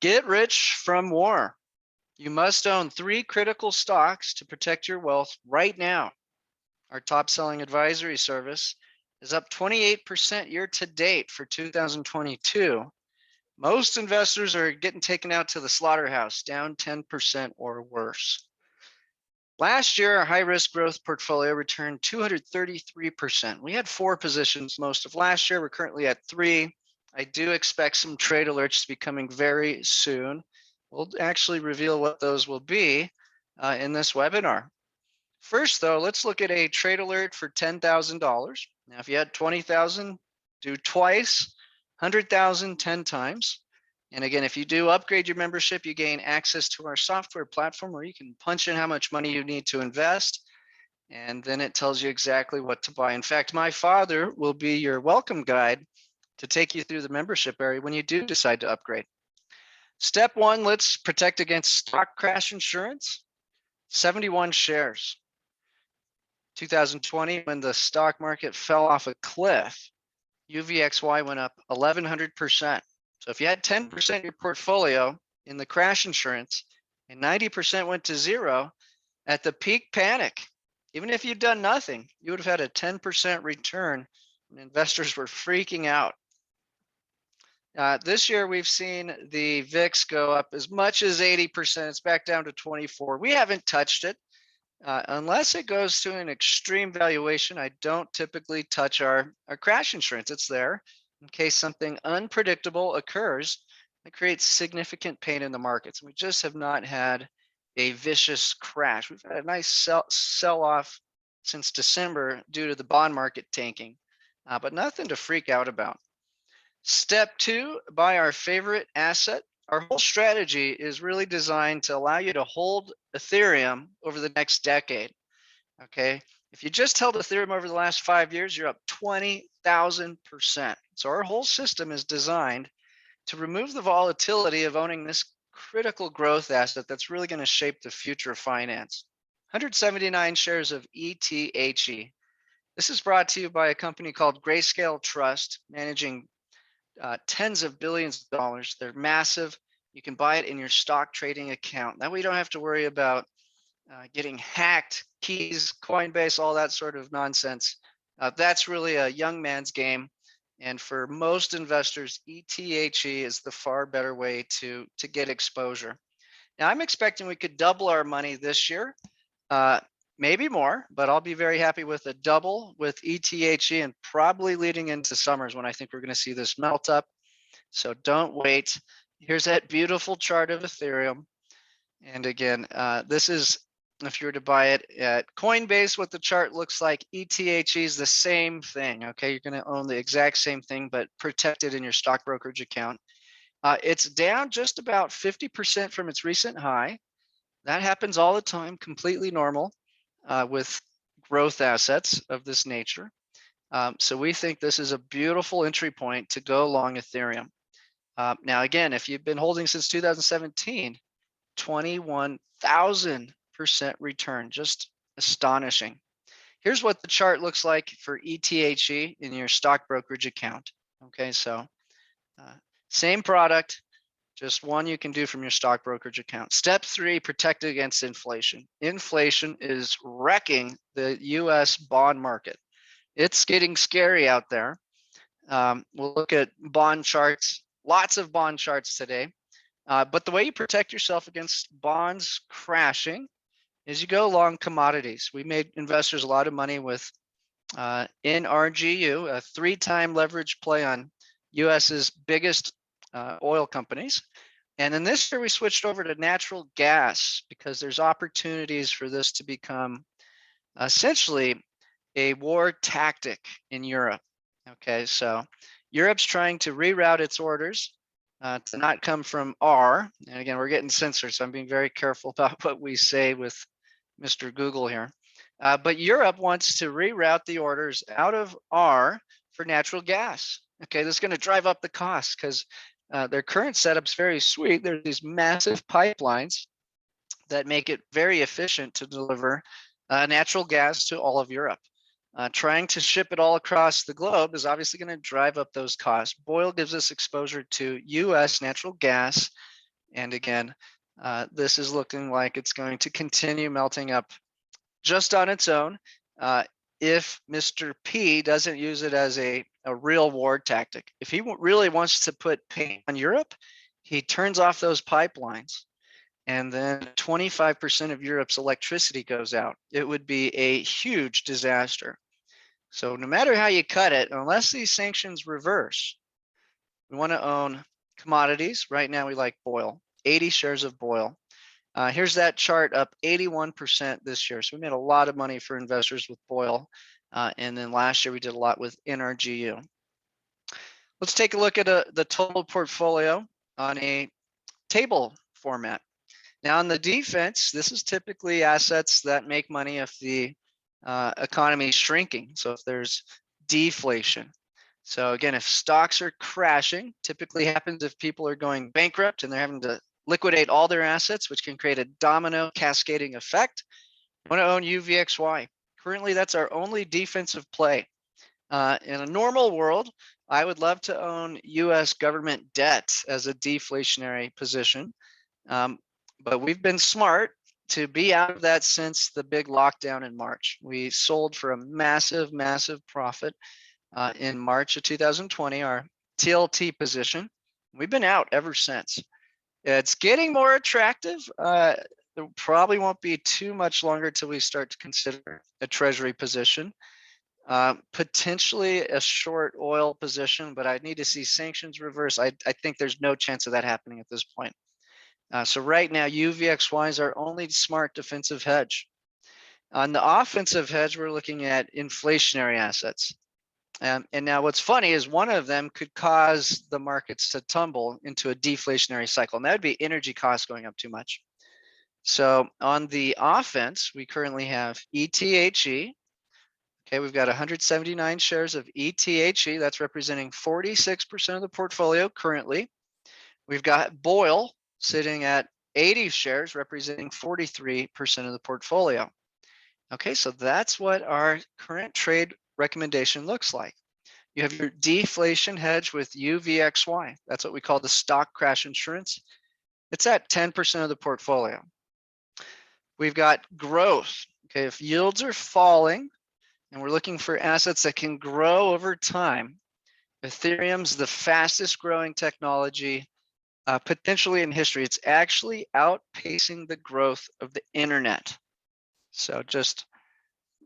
Get rich from war. You must own 3 critical stocks to protect your wealth right now. Our top selling advisory service is up 28% year to date for 2022. Most investors are getting taken out to the slaughterhouse, down 10% or worse. Last year, our high risk growth portfolio returned 233%. We had 4 positions most of last year. We're currently at 3. I do expect some trade alerts to be coming very soon. We'll actually reveal what those will be in this webinar. First, though, let's look at a trade alert for $10,000. Now, if you had 20,000, do twice, 100,000, 10 times. And again, if you do upgrade your membership, you gain access to our software platform where you can punch in how much money you need to invest. And then it tells you exactly what to buy. In fact, my father will be your welcome guide to take you through the membership area when you do decide to upgrade. Step 1, let's protect against stock crash insurance. 71 shares. 2020, when the stock market fell off a cliff, UVXY went up 1,100%. So if you had 10% of your portfolio in the crash insurance and 90% went to zero, at the peak panic, even if you'd done nothing, you would have had a 10% return, and investors were freaking out. This year, we've seen the VIX go up as much as 80%. It's back down to 24. We haven't touched it. Unless it goes to an extreme valuation, I don't typically touch our crash insurance. It's there in case something unpredictable occurs that creates significant pain in the markets. We just have not had a vicious crash. We've had a nice sell-off since December due to the bond market tanking, but nothing to freak out about. Step 2, buy our favorite asset. Our whole strategy is really designed to allow you to hold Ethereum over the next decade, okay? If you just held Ethereum over the last 5 years, you're up 20,000%. So our whole system is designed to remove the volatility of owning this critical growth asset that's really going to shape the future of finance. 179 shares of ETHE. This is brought to you by a company called Grayscale Trust, managing tens of billions of dollars. They're massive. You can buy it in your stock trading account. That way you don't have to worry about getting hacked, keys, Coinbase, all that sort of nonsense. That's really a young man's game. And for most investors, ETHE is the far better way to get exposure. Now, I'm expecting we could double our money this year, maybe more, but I'll be very happy with a double with ETHE, and probably leading into summers when I think we're going to see this melt up. So don't wait. Here's that beautiful chart of Ethereum. And again, this is, if you were to buy it at Coinbase, what the chart looks like. ETHE is the same thing, okay? You're going to own the exact same thing, but protected in your stock brokerage account. It's down just about 50% from its recent high. That happens all the time, completely normal with growth assets of this nature. So we think this is a beautiful entry point to go long Ethereum. Now, again, if you've been holding since 2017, 21,000% return, just astonishing. Here's what the chart looks like for ETHE in your stock brokerage account. Okay, so same product, just one you can do from your stock brokerage account. Step 3, protect against inflation. Inflation is wrecking the US bond market. It's getting scary out there. We'll look at bond charts, lots of bond charts today. But the way you protect yourself against bonds crashing is you go long commodities. We made investors a lot of money with NRGU, a 3-time leverage play on US's biggest oil companies. And then this year we switched over to natural gas because there's opportunities for this to become essentially a war tactic in Europe. Okay, so Europe's trying to reroute its orders to not come from R. And again, we're getting censored, so I'm being very careful about what we say with Mr. Google here. But Europe wants to reroute the orders out of R for natural gas. Okay, this is going to drive up the cost because their current setup's very sweet. There's these massive pipelines that make it very efficient to deliver natural gas to all of Europe. Trying to ship it all across the globe is obviously going to drive up those costs. Boyle gives us exposure to US natural gas And again, this is looking like it's going to continue melting up just on its own. If Mr. P doesn't use it as a real war tactic. If he really wants to put pain on Europe, he turns off those pipelines, and then 25% of Europe's electricity goes out. It would be a huge disaster. So no matter how you cut it, unless these sanctions reverse, we want to own commodities. Right now we like BOIL, 80 shares of BOIL. Here's that chart, up 81% this year. So we made a lot of money for investors with BOIL. And then last year we did a lot with NRGU. Let's take a look at the total portfolio on a table format. Now on the defense, this is typically assets that make money if the economy is shrinking. So if there's deflation. So again, if stocks are crashing, typically happens if people are going bankrupt and they're having to liquidate all their assets, which can create a domino cascading effect. You want to own UVXY. Currently, that's our only defensive play. In a normal world, I would love to own US government debt as a deflationary position. But we've been smart to be out of that since the big lockdown in March. We sold for a massive, massive profit in March of 2020, our TLT position. We've been out ever since. It's getting more attractive. There probably won't be too much longer till we start to consider a treasury position, potentially a short oil position, but I'd need to see sanctions reverse. I think there's no chance of that happening at this point. So right now, UVXY is our only smart defensive hedge. On the offensive hedge, we're looking at inflationary assets. And now what's funny is one of them could cause the markets to tumble into a deflationary cycle, and that would be energy costs going up too much. So on the offense, we currently have ETHE. Okay, we've got 179 shares of ETHE. That's representing 46% of the portfolio currently. We've got BOIL sitting at 80 shares, representing 43% of the portfolio. Okay, so that's what our current trade recommendation looks like. You have your deflation hedge with UVXY. That's what we call the stock crash insurance. It's at 10% of the portfolio. We've got growth. Okay, if yields are falling and we're looking for assets that can grow over time, Ethereum's the fastest growing technology potentially in history. It's actually outpacing the growth of the internet. So just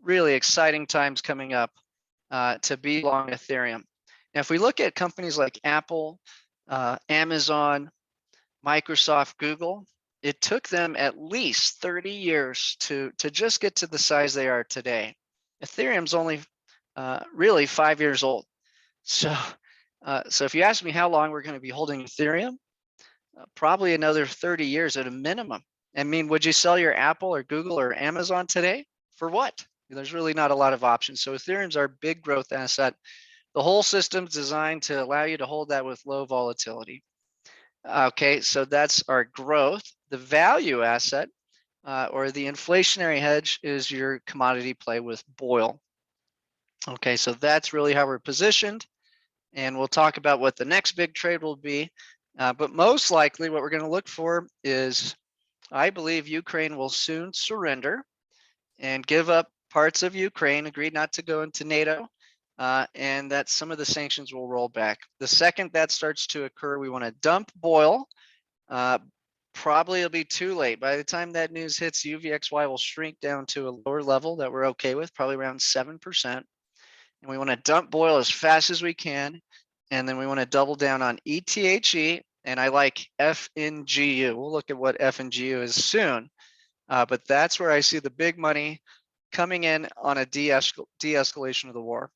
really exciting times coming up to be long Ethereum. Now, if we look at companies like Apple, Amazon, Microsoft, Google, it took them at least 30 years to just get to the size they are today. Ethereum's only really 5 years old. So if you ask me how long we're going to be holding Ethereum, probably another 30 years at a minimum. I mean, would you sell your Apple or Google or Amazon today? For what? There's really not a lot of options. So Ethereum's our big growth asset. The whole system's designed to allow you to hold that with low volatility. Okay, so that's our growth. The value asset or the inflationary hedge is your commodity play with BOIL. Okay, so that's really how we're positioned. And we'll talk about what the next big trade will be. But most likely what we're going to look for is, I believe Ukraine will soon surrender and give up parts of Ukraine, agreed not to go into NATO, and that some of the sanctions will roll back. The second that starts to occur, we want to dump BOIL. Probably it'll be too late. By the time that news hits, UVXY will shrink down to a lower level that we're okay with, probably around 7%. And we want to dump BOIL as fast as we can. And then we want to double down on ETHE, and I like FNGU. We'll look at what FNGU is soon. But that's where I see the big money coming in on a de-escalation of the war.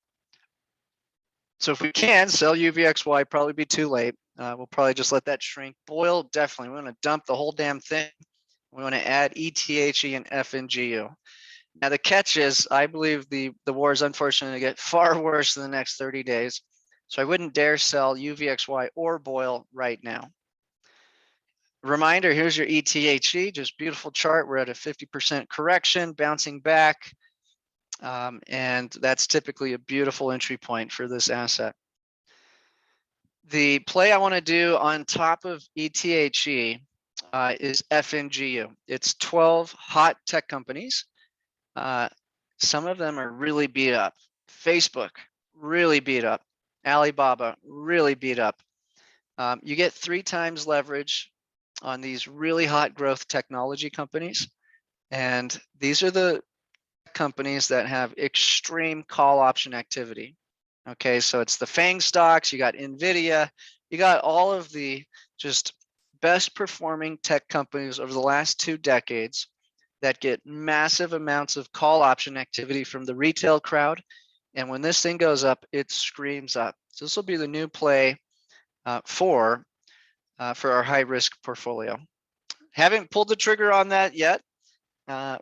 So if we can sell UVXY, probably be too late. We'll probably just let that shrink. BOIL, definitely. We want to dump the whole damn thing. We want to add ETHE and FNGU. Now the catch is, I believe the war is unfortunately going to get far worse in the next 30 days. So I wouldn't dare sell UVXY or BOIL right now. Reminder, here's your ETHE, just beautiful chart. We're at a 50% correction, bouncing back. And that's typically a beautiful entry point for this asset. The play I want to do on top of ETHE is FNGU. It's 12 hot tech companies. Some of them are really beat up. Facebook, really beat up. Alibaba, really beat up. You get 3 times leverage on these really hot growth technology companies. And these are the companies that have extreme call option activity. Okay, so it's the FANG stocks, you got NVIDIA, you got all of the just best performing tech companies over the last 2 decades that get massive amounts of call option activity from the retail crowd. And when this thing goes up, it screams up. So this will be the new play for our high risk portfolio. Haven't pulled the trigger on that yet.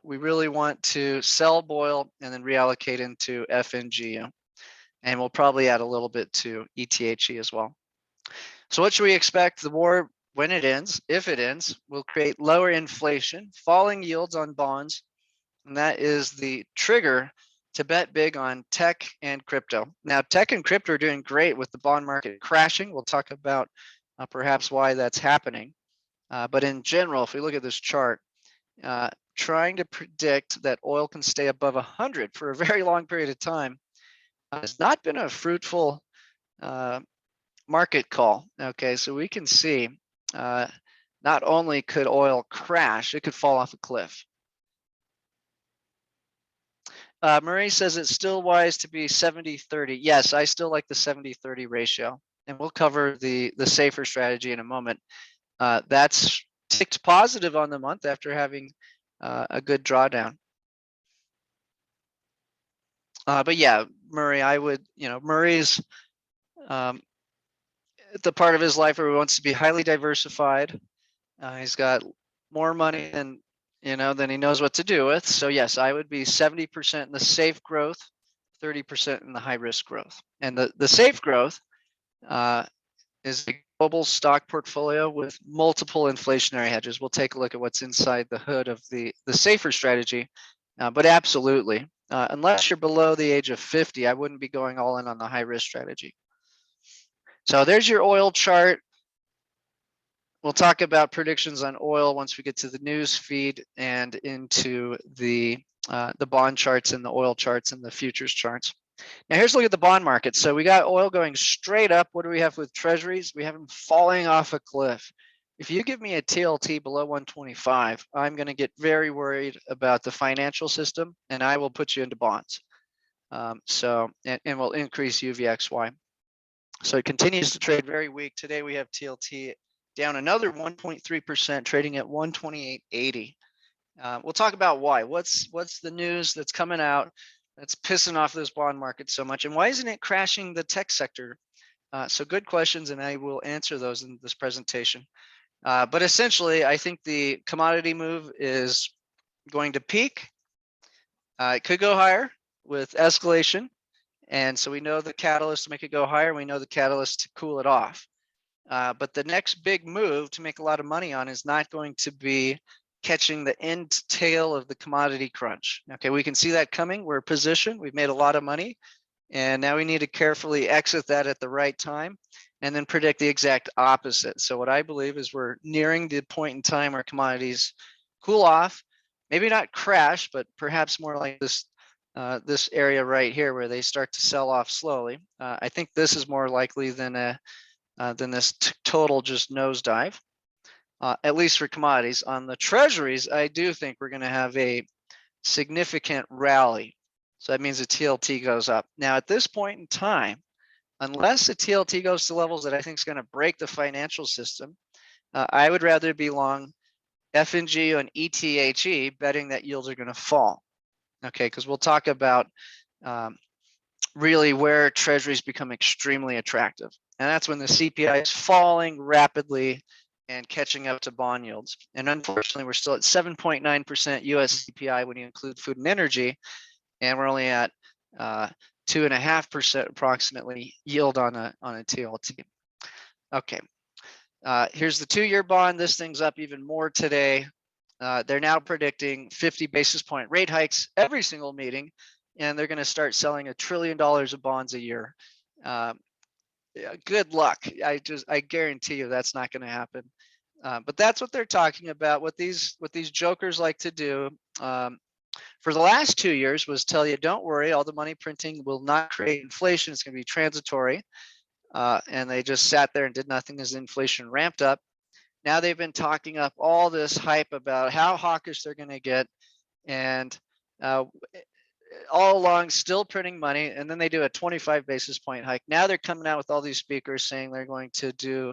We really want to sell BOIL and then reallocate into FNGU. And we'll probably add a little bit to ETHE as well. So what should we expect? The war, when it ends, if it ends, will create lower inflation, falling yields on bonds, and that is the trigger to bet big on tech and crypto. Now, tech and crypto are doing great with the bond market crashing. We'll talk about perhaps why that's happening. But in general, if we look at this chart, trying to predict that oil can stay above 100 for a very long period of time has not been a fruitful market call. Okay, so we can see not only could oil crash, it could fall off a cliff. Marie says it's still wise to be 70-30. Yes, I still like the 70-30 ratio, and we'll cover the safer strategy in a moment. That's ticked positive on the month after having a good drawdown. But yeah, Murray, I would, Murray's the part of his life where he wants to be highly diversified. He's got more money than he knows what to do with. So yes, I would be 70% in the safe growth, 30% in the high risk growth. And the safe growth is a global stock portfolio with multiple inflationary hedges. We'll take a look at what's inside the hood of the safer strategy. But absolutely, unless you're below the age of 50, I wouldn't be going all in on the high risk strategy. So there's your oil chart. We'll talk about predictions on oil once we get to the news feed and into the bond charts and the oil charts and the futures charts. Now here's a look at the bond market. So we got oil going straight up. What do we have with treasuries? We have them falling off a cliff. If you give me a TLT below 125, I'm going to get very worried about the financial system, and I will put you into bonds. And we'll increase UVXY. So it continues to trade very weak. Today we have TLT down another 1.3%, trading at 128.80. We'll talk about why. What's the news that's coming out that's pissing off this bond market so much, and why isn't it crashing the tech sector? So good questions, and I will answer those in this presentation. But essentially, I think the commodity move is going to peak. It could go higher with escalation. And so we know the catalyst to make it go higher. We know the catalyst to cool it off. But the next big move to make a lot of money on is not going to be catching the end tail of the commodity crunch. Okay, we can see that coming. We're positioned. We've made a lot of money. And now we need to carefully exit that at the right time and then predict the exact opposite. So what I believe is we're nearing the point in time where commodities cool off, maybe not crash, but perhaps more like this area right here where they start to sell off slowly. I think this is more likely than this total just nosedive, at least for commodities. On the treasuries, I do think we're going to have a significant rally. So that means the TLT goes up. Now, at this point in time, unless the TLT goes to levels that I think is going to break the financial system, I would rather be long FNG and ETHE, betting that yields are going to fall. Okay, because we'll talk about really where treasuries become extremely attractive. And that's when the CPI is falling rapidly and catching up to bond yields. And unfortunately, we're still at 7.9% US CPI when you include food and energy, and we're only at 2.5% approximately yield on a TLT. Okay, here's the 2-year bond. This thing's up even more today. They're now predicting 50 basis point rate hikes every single meeting, and they're going to start selling $1 trillion of bonds a year. Good luck. I guarantee you that's not going to happen. But that's what they're talking about. What these jokers like to do for the last 2 years was tell you, don't worry, all the money printing will not create inflation. It's going to be transitory. And they just sat there and did nothing as inflation ramped up. Now they've been talking up all this hype about how hawkish they're going to get, and all along still printing money. And then they do a 25 basis point hike. Now they're coming out with all these speakers saying they're going to do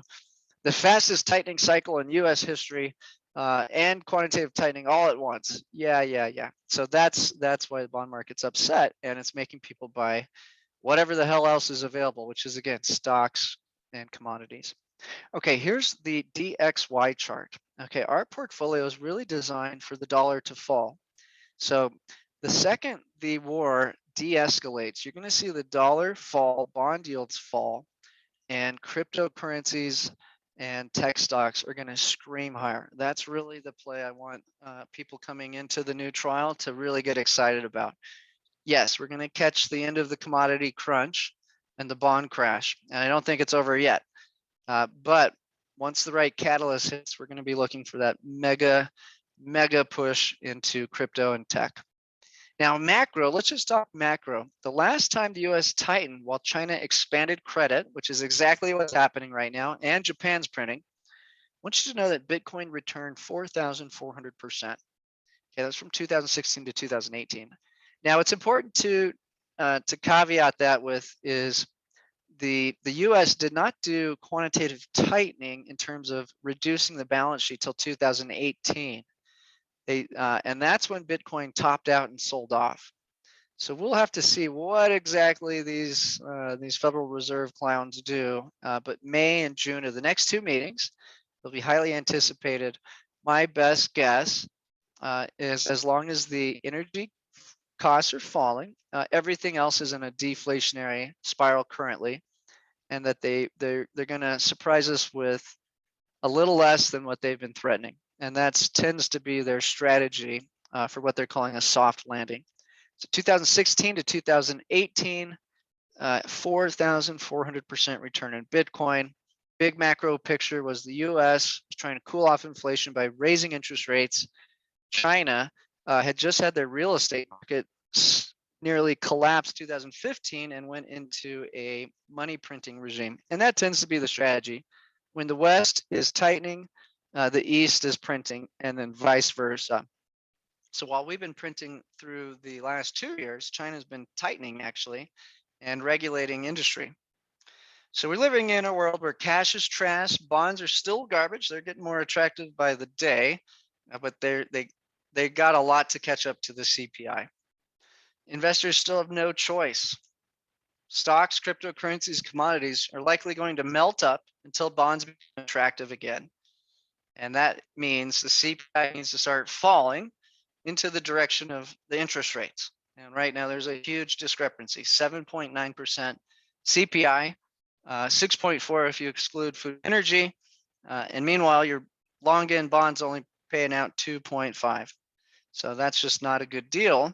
the fastest tightening cycle in US history, and quantitative tightening all at once. Yeah. So that's why the bond market's upset, and it's making people buy whatever the hell else is available, which is, again, stocks and commodities. Okay, here's the DXY chart. Okay, our portfolio is really designed for the dollar to fall. So the second the war de-escalates, you're going to see the dollar fall, bond yields fall, and cryptocurrencies and tech stocks are going to scream higher. That's really the play I want people coming into the new trial to really get excited about. Yes, we're going to catch the end of the commodity crunch and the bond crash, and I don't think it's over yet. But once the right catalyst hits, we're going to be looking for that mega push into crypto and tech. Now, macro, let's just talk macro. The last time the US tightened while China expanded credit, which is exactly what's happening right now, and Japan's printing, I want you to know that Bitcoin returned 4,400%. Okay, that's from 2016 to 2018. Now, it's important to caveat that with is the US did not do quantitative tightening in terms of reducing the balance sheet till 2018. And that's when Bitcoin topped out and sold off. So we'll have to see what exactly these Federal Reserve clowns do. But May and June are the next two meetings. They'll be highly anticipated. My best guess is as long as the energy costs are falling, everything else is in a deflationary spiral currently, and that they're going to surprise us with a little less than what they've been threatening. And that tends to be their strategy for what they're calling a soft landing. So 2016 to 2018, 4,400% return in Bitcoin. Big macro picture was the US was trying to cool off inflation by raising interest rates. China had just had their real estate market nearly collapsed 2015 and went into a money printing regime. And that tends to be the strategy. When the West is tightening, the East is printing, and then vice versa. So while we've been printing through the last 2 years, China's been tightening actually and regulating industry. So we're living in a world where cash is trash, bonds are still garbage. They're getting more attractive by the day, but they got a lot to catch up to the CPI. Investors still have no choice. Stocks, cryptocurrencies, commodities are likely going to melt up until bonds become attractive again. And that means the CPI needs to start falling into the direction of the interest rates. And right now there's a huge discrepancy, 7.9% CPI, 6.4 if you exclude food and energy. And meanwhile, your long end bonds only paying out 2.5. So that's just not a good deal.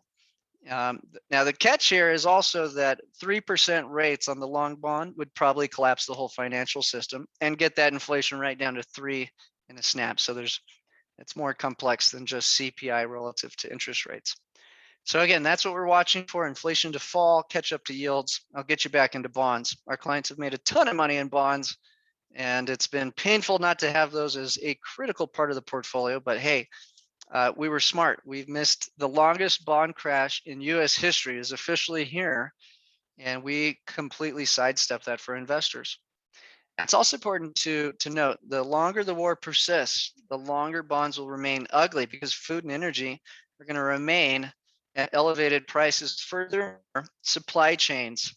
Now the catch here is also that 3% rates on the long bond would probably collapse the whole financial system and get that inflation right down to 3 in a snap. So it's more complex than just CPI relative to interest rates. So again, that's what we're watching for: inflation to fall, catch up to yields. I'll get you back into bonds. Our clients have made a ton of money in bonds, and it's been painful not to have those as a critical part of the portfolio. But hey, we were smart. We've missed the longest bond crash in US history is officially here, and we completely sidestepped that for investors. It's also important to note, the longer the war persists, the longer bonds will remain ugly, because food and energy are going to remain at elevated prices. Further, supply chains,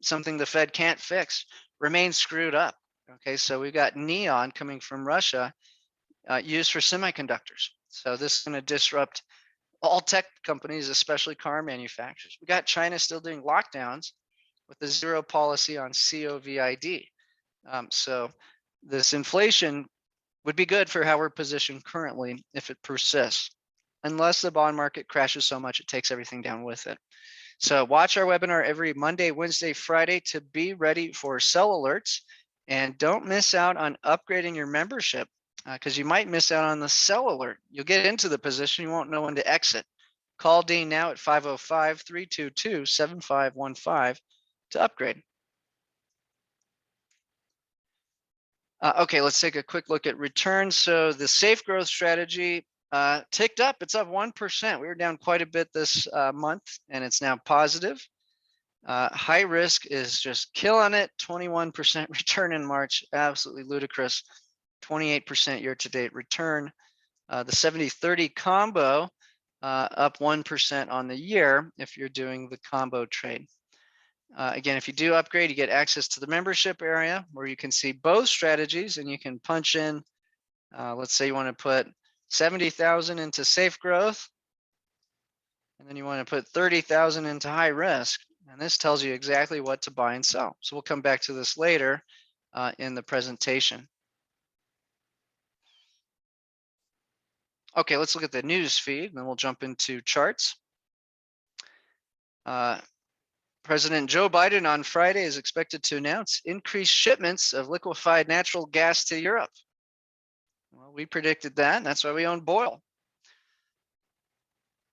something the Fed can't fix, remain screwed up. Okay, so we've got neon coming from Russia, used for semiconductors. So this is going to disrupt all tech companies, especially car manufacturers. We got China still doing lockdowns with the zero policy on COVID. So this inflation would be good for how we're positioned currently if it persists, unless the bond market crashes so much it takes everything down with it. So watch our webinar every Monday, Wednesday, Friday to be ready for sell alerts, and don't miss out on upgrading your membership because you might miss out on the sell alert. You'll get into the position, you won't know when to exit. Call Dean now at 505-322-7515 to upgrade. Okay, let's take a quick look at returns. So the safe growth strategy ticked up. It's up 1%. We were down quite a bit this month, and it's now positive. High risk is just killing it. 21% return in March, absolutely ludicrous. 28% year-to-date return. The 70-30 combo up 1% on the year if you're doing the combo trade. Again, if you do upgrade, you get access to the membership area where you can see both strategies, and you can punch in, let's say you want to put 70,000 into safe growth, and then you want to put 30,000 into high risk. And this tells you exactly what to buy and sell. So we'll come back to this later in the presentation. Okay, let's look at the news feed, and then we'll jump into charts. President Joe Biden on Friday is expected to announce increased shipments of liquefied natural gas to Europe. Well, we predicted that, and that's why we own Boyle.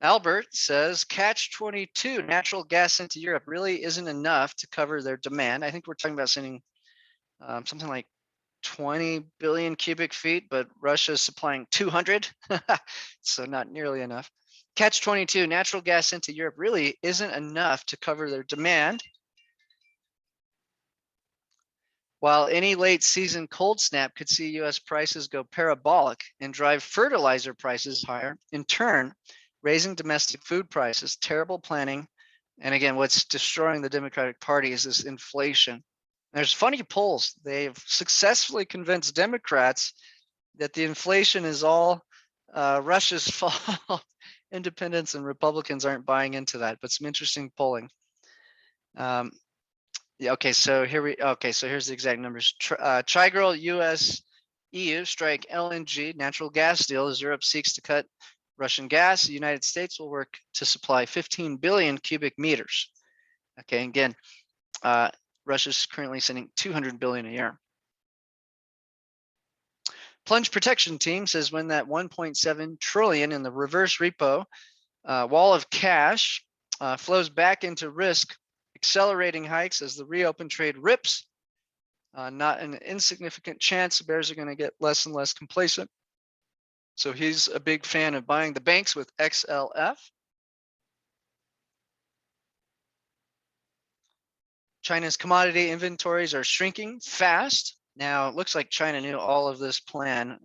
Albert says catch-22, natural gas into Europe really isn't enough to cover their demand. I think we're talking about sending something like 20 billion cubic feet, but Russia is supplying 200, so not nearly enough. Catch-22, natural gas into Europe really isn't enough to cover their demand. While any late season cold snap could see US prices go parabolic and drive fertilizer prices higher, in turn, raising domestic food prices, terrible planning. And again, what's destroying the Democratic Party is this inflation. There's funny polls. They've successfully convinced Democrats that the inflation is all Russia's fault. Independents and Republicans aren't buying into that, but some interesting polling. Yeah, okay, so here's the exact numbers. Chigirl US EU strike LNG natural gas deal as Europe seeks to cut Russian gas. The United States will work to supply 15 billion cubic meters. Okay, again, Russia's currently sending 200 billion a year. Plunge Protection Team says when that 1.7 trillion in the reverse repo wall of cash flows back into risk, accelerating hikes as the reopen trade rips. Not an insignificant chance the bears are going to get less and less complacent. So he's a big fan of buying the banks with XLF. China's commodity inventories are shrinking fast. Now, it looks like China knew all of this plan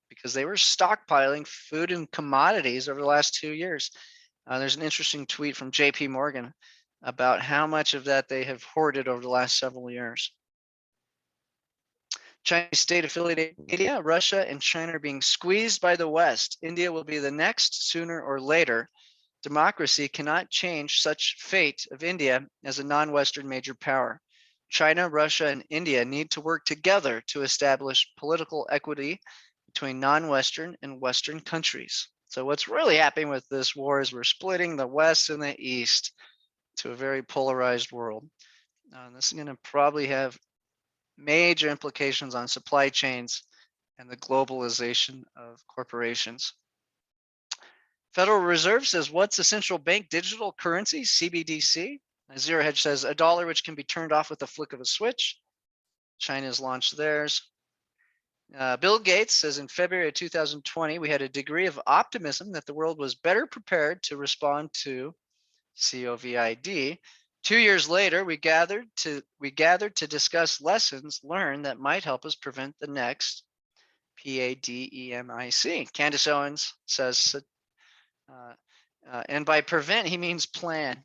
because they were stockpiling food and commodities over the last 2 years. There's an interesting tweet from JP Morgan about how much of that they have hoarded over the last several years. Chinese state-affiliated media, Russia and China are being squeezed by the West. India will be the next, sooner or later. Democracy cannot change such fate of India as a non-Western major power. China, Russia, and India need to work together to establish political equity between non-Western and Western countries. So what's really happening with this war is we're splitting the West and the East to a very polarized world. This is going to probably have major implications on supply chains and the globalization of corporations. Federal Reserve says, what's a central bank digital currency, CBDC? Zero Hedge says a dollar which can be turned off with a flick of a switch. China's launched theirs. Bill Gates says in February of 2020, we had a degree of optimism that the world was better prepared to respond to COVID. 2 years later, we gathered to discuss lessons learned that might help us prevent the next pandemic. Candace Owens says, and by prevent, he means plan.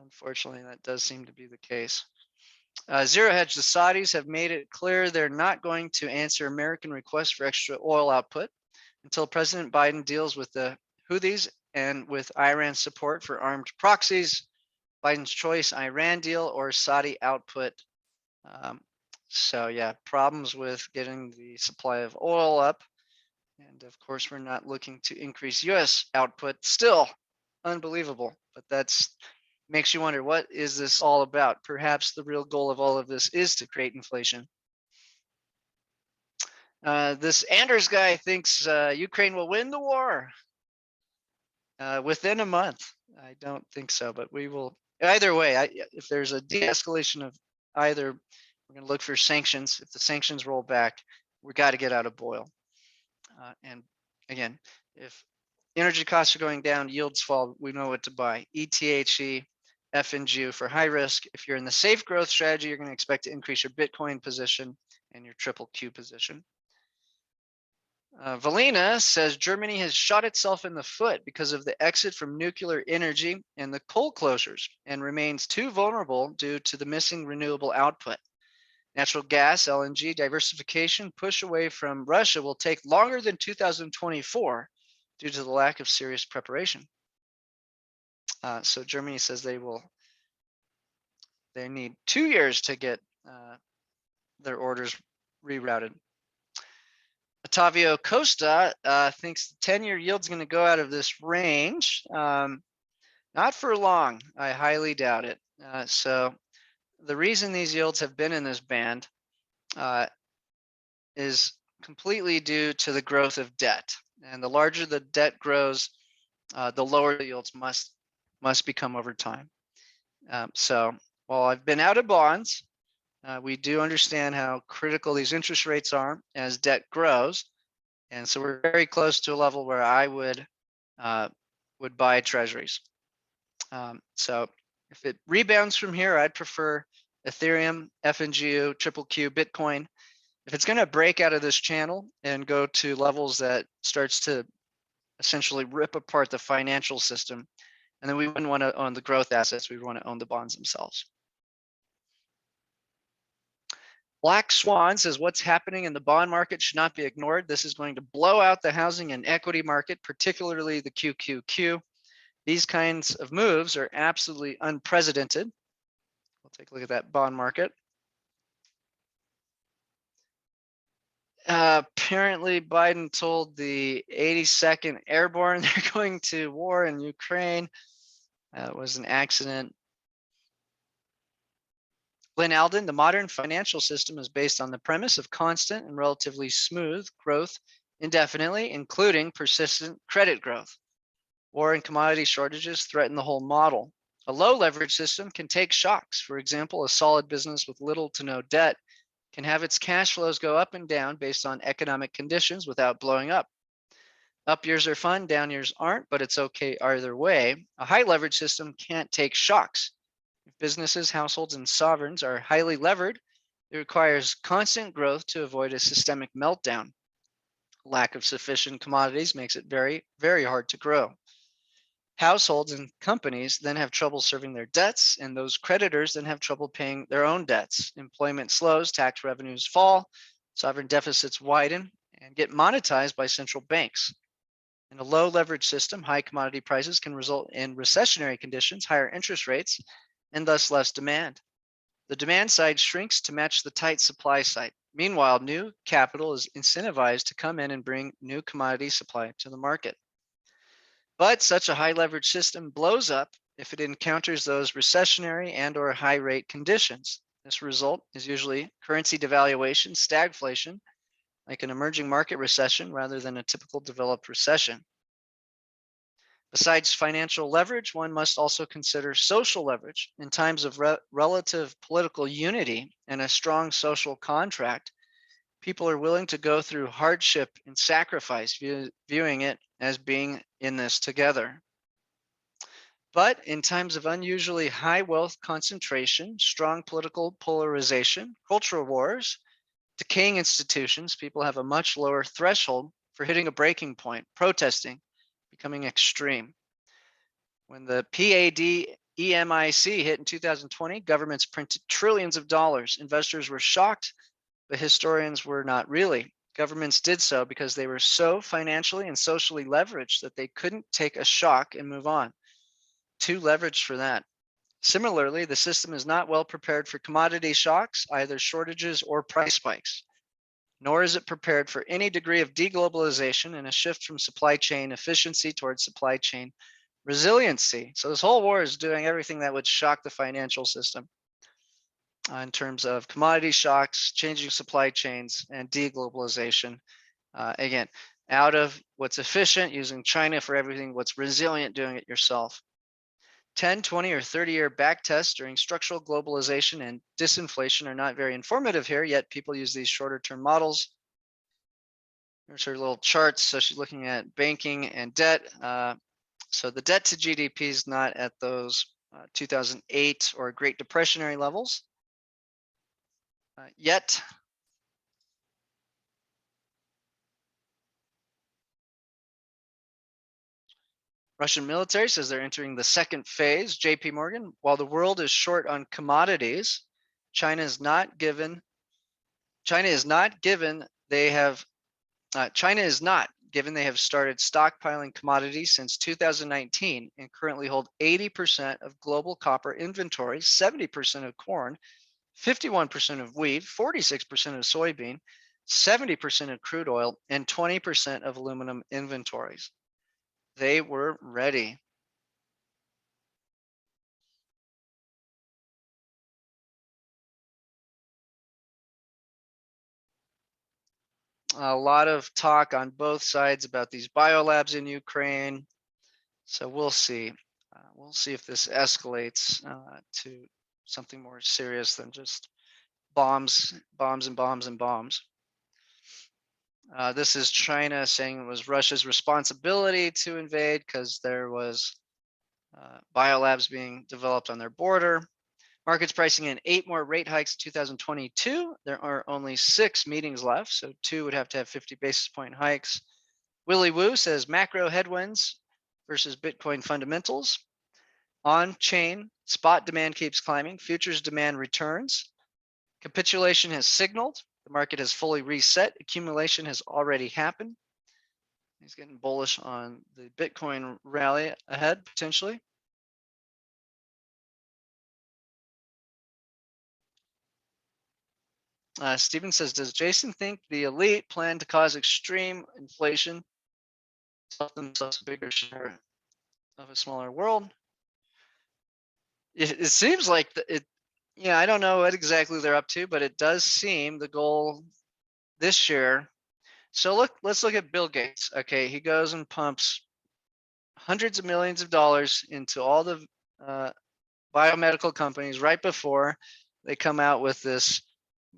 Unfortunately, that does seem to be the case. Zero Hedge, the Saudis have made it clear they're not going to answer American requests for extra oil output until President Biden deals with the Houthis and with Iran's support for armed proxies. Biden's choice, Iran deal or Saudi output. So yeah, problems with getting the supply of oil up. And of course, we're not looking to increase US output. Still unbelievable, but that's makes you wonder, what is this all about? Perhaps the real goal of all of this is to create inflation. This Anders guy thinks Ukraine will win the war within a month. I don't think so, but we will. Either way, if there's a de-escalation of either, we're going to look for sanctions. If the sanctions roll back, we got to get out of oil. And again, if energy costs are going down, yields fall, we know what to buy. ETHE, FNGU for high risk. If you're in the safe growth strategy, you're going to expect to increase your Bitcoin position and your triple Q position. Valina says Germany has shot itself in the foot because of the exit from nuclear energy and the coal closures, and remains too vulnerable due to the missing renewable output. Natural gas, LNG diversification push away from Russia will take longer than 2024 due to the lack of serious preparation. So Germany says they need 2 years to get their orders rerouted. Otavio Costa thinks the 10-year yield is going to go out of this range. Not for long. I highly doubt it. So the reason these yields have been in this band is completely due to the growth of debt. And the larger the debt grows, the lower the yields must become over time. So while I've been out of bonds, we do understand how critical these interest rates are as debt grows. And so we're very close to a level where I would buy treasuries. So if it rebounds from here, I'd prefer Ethereum, FNGU, triple Q, Bitcoin. If it's going to break out of this channel and go to levels that starts to essentially rip apart the financial system, and then we wouldn't want to own the growth assets, we would want to own the bonds themselves. Black Swan says what's happening in the bond market should not be ignored. This is going to blow out the housing and equity market, particularly the QQQ. These kinds of moves are absolutely unprecedented. We'll take a look at that bond market. Apparently, Biden told the 82nd Airborne they're going to war in Ukraine. It was an accident. Lynn Alden, the modern financial system is based on the premise of constant and relatively smooth growth indefinitely, including persistent credit growth. War and commodity shortages threaten the whole model. A low leverage system can take shocks. For example, a solid business with little to no debt can have its cash flows go up and down based on economic conditions without blowing up. Up years are fun, down years aren't, but it's okay either way. A high leverage system can't take shocks. If businesses, households, and sovereigns are highly levered, it requires constant growth to avoid a systemic meltdown. Lack of sufficient commodities makes it very, very hard to grow. Households and companies then have trouble serving their debts, and those creditors then have trouble paying their own debts. Employment slows, tax revenues fall, sovereign deficits widen, and get monetized by central banks. In a low leverage system, high commodity prices can result in recessionary conditions, higher interest rates, and thus less demand. The demand side shrinks to match the tight supply side. Meanwhile, new capital is incentivized to come in and bring new commodity supply to the market. But such a high leverage system blows up if it encounters those recessionary and or high rate conditions. This result is usually currency devaluation, stagflation, like an emerging market recession rather than a typical developed recession. Besides financial leverage, one must also consider social leverage. In times of relative political unity and a strong social contract, people are willing to go through hardship and sacrifice, viewing it as being in this together. But in times of unusually high wealth concentration, strong political polarization, cultural wars, decaying institutions, people have a much lower threshold for hitting a breaking point, protesting, becoming extreme. When the PAD-EMIC hit in 2020, governments printed trillions of dollars. Investors were shocked, but historians were not really. Governments did so because they were so financially and socially leveraged that they couldn't take a shock and move on. Too leveraged for that. Similarly, the system is not well prepared for commodity shocks, either shortages or price spikes. Nor is it prepared for any degree of deglobalization and a shift from supply chain efficiency towards supply chain resiliency. So this whole war is doing everything that would shock the financial system. in terms of commodity shocks, changing supply chains, and deglobalization. Again, out of what's efficient, using China for everything, what's resilient, doing it yourself. 10, 20, or 30-year back tests during structural globalization and disinflation are not very informative here, yet people use these shorter term models. Here's her little charts. So she's looking at banking and debt. So the debt to GDP is not at those 2008 or Great Depressionary levels yet. Russian military says they're entering the second phase. JP Morgan, while the world is short on commodities, China is not given they have started stockpiling commodities since 2019 and currently hold 80% of global copper inventory, 70% of corn, 51% of wheat, 46% of soybean, 70% of crude oil, and 20% of aluminum inventories. They were ready. A lot of talk on both sides about these biolabs in Ukraine. So we'll see. We'll see if this escalates to something more serious than just bombs, bombs, and bombs, and bombs. This is China saying it was Russia's responsibility to invade because there was biolabs being developed on their border. Markets pricing in 8 more rate hikes in 2022. There are only 6 meetings left, so 2 would have to have 50 basis point hikes. Willie Woo says macro headwinds versus Bitcoin fundamentals. On chain, spot demand keeps climbing, futures demand returns. Capitulation has signaled, the market has fully reset, accumulation has already happened. He's getting bullish on the Bitcoin rally ahead, potentially. Steven says, does Jason think the elite plan to cause extreme inflation, sell themselves a bigger share of a smaller world? It seems like I don't know what exactly they're up to, but it does seem the goal this year. So let's look at Bill Gates. Okay, he goes and pumps hundreds of millions of dollars into all the biomedical companies right before they come out with this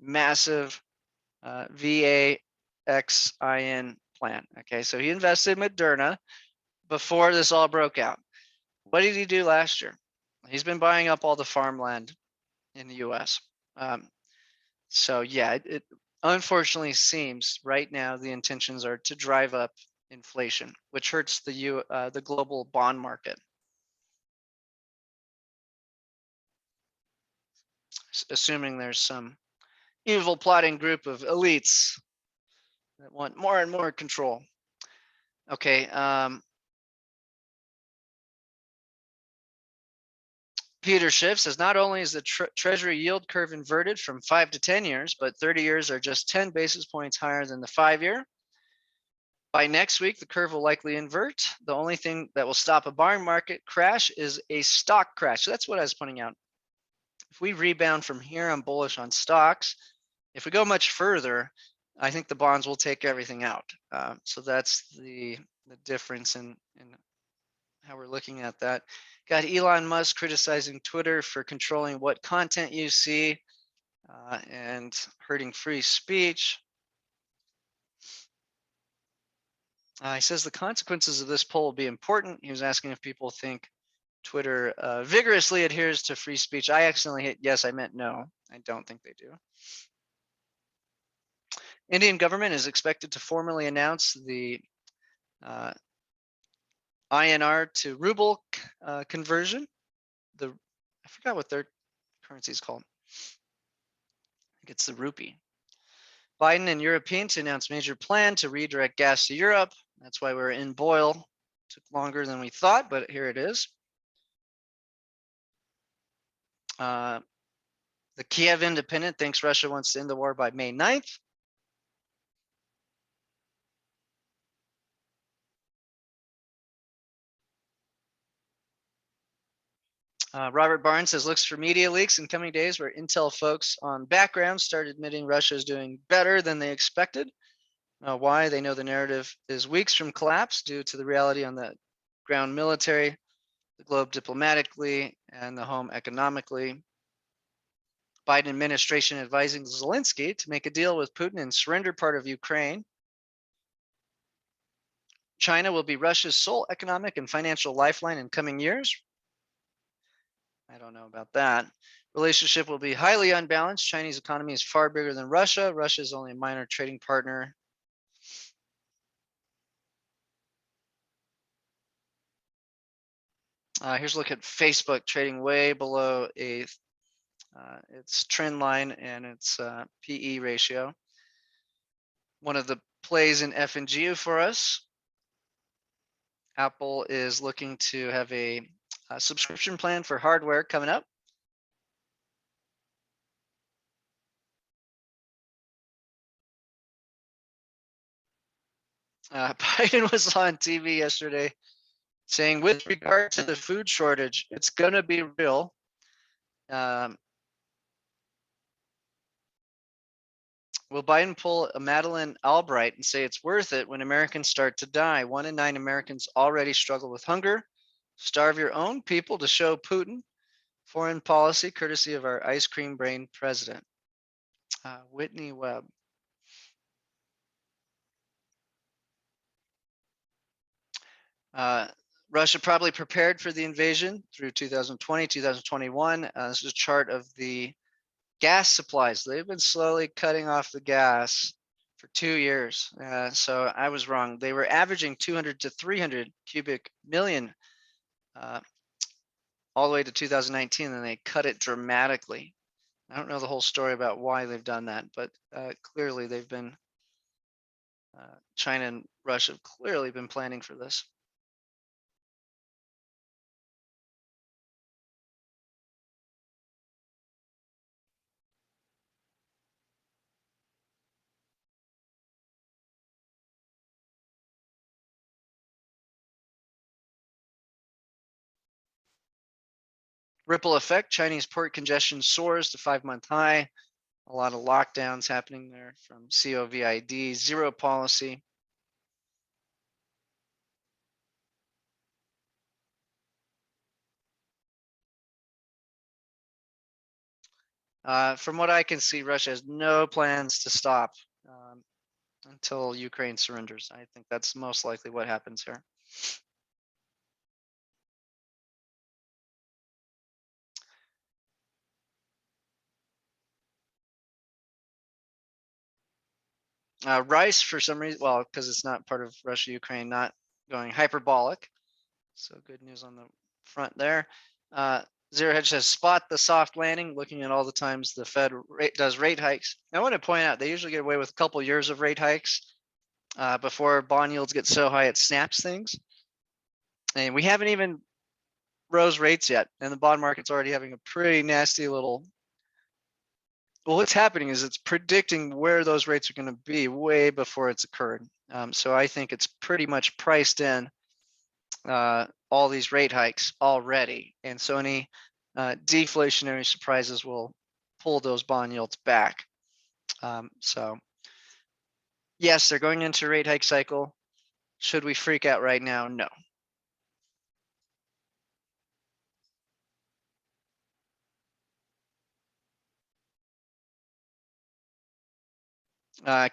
massive VAXIN plan. Okay, so he invested in Moderna before this all broke out. What did he do last year? He's been buying up all the farmland in the US. So yeah, it unfortunately seems right now the intentions are to drive up inflation, which hurts the global bond market. Assuming there's some evil plotting group of elites that want more and more control. Okay. Peter Schiff says not only is the Treasury yield curve inverted from 5 to 10 years, but 30 years are just 10 basis points higher than the 5-year. By next week, the curve will likely invert. The only thing that will stop a bond market crash is a stock crash. So that's what I was pointing out. If we rebound from here, I'm bullish on stocks. If we go much further, I think the bonds will take everything out. So that's the difference in how we're looking at that. Got Elon Musk criticizing Twitter for controlling what content you see and hurting free speech. He says the consequences of this poll will be important. He was asking if people think Twitter vigorously adheres to free speech. I accidentally hit yes, I meant no. I don't think they do. Indian government is expected to formally announce the INR to ruble conversion. I forgot what their currency is called. I think it's the rupee. Biden and Europeans announced major plan to redirect gas to Europe. That's why we're in boil. Took longer than we thought, but here it is. The Kiev Independent thinks Russia wants to end the war by May 9th. Robert Barnes says, looks for media leaks in coming days where Intel folks on background start admitting Russia is doing better than they expected. Why? They know the narrative is weeks from collapse due to the reality on the ground military, the globe diplomatically, and the home economically. Biden administration advising Zelensky to make a deal with Putin and surrender part of Ukraine. China will be Russia's sole economic and financial lifeline in coming years. I don't know about that. Relationship will be highly unbalanced. Chinese economy is far bigger than Russia. Russia is only a minor trading partner. Here's a look at Facebook trading way below its trend line and its PE ratio. One of the plays in F&G for us. Apple is looking to have a subscription plan for hardware coming up. Biden was on TV yesterday saying, with regard to the food shortage, it's going to be real. Will Biden pull a Madeleine Albright and say it's worth it when Americans start to die? 1 in 9 Americans already struggle with hunger. Starve your own people to show Putin foreign policy, courtesy of our ice cream brain president. Whitney Webb. Russia probably prepared for the invasion through 2020, 2021. This is a chart of the gas supplies. They've been slowly cutting off the gas for 2 years. So I was wrong. They were averaging 200 to 300 cubic million all the way to 2019, and they cut it dramatically. I don't know the whole story about why they've done that, but clearly they've been, China and Russia have clearly been planning for this. Ripple effect, Chinese port congestion soars to 5-month high. A lot of lockdowns happening there from COVID, zero policy. From what I can see, Russia has no plans to stop until Ukraine surrenders. I think that's most likely what happens here. Rice, for some reason, well, because it's not part of Russia, Ukraine, not going hyperbolic. So good news on the front there. Zero Hedge says, spot the soft landing, looking at all the times the Fed does rate hikes. Now, I want to point out, they usually get away with a couple years of rate hikes before bond yields get so high it snaps things. And we haven't even rose rates yet, and the bond market's already having a pretty nasty little. Well, what's happening is it's predicting where those rates are going to be way before it's occurred. So I think it's pretty much priced in all these rate hikes already. And so any deflationary surprises will pull those bond yields back. So yes, they're going into a rate hike cycle. Should we freak out right now? No.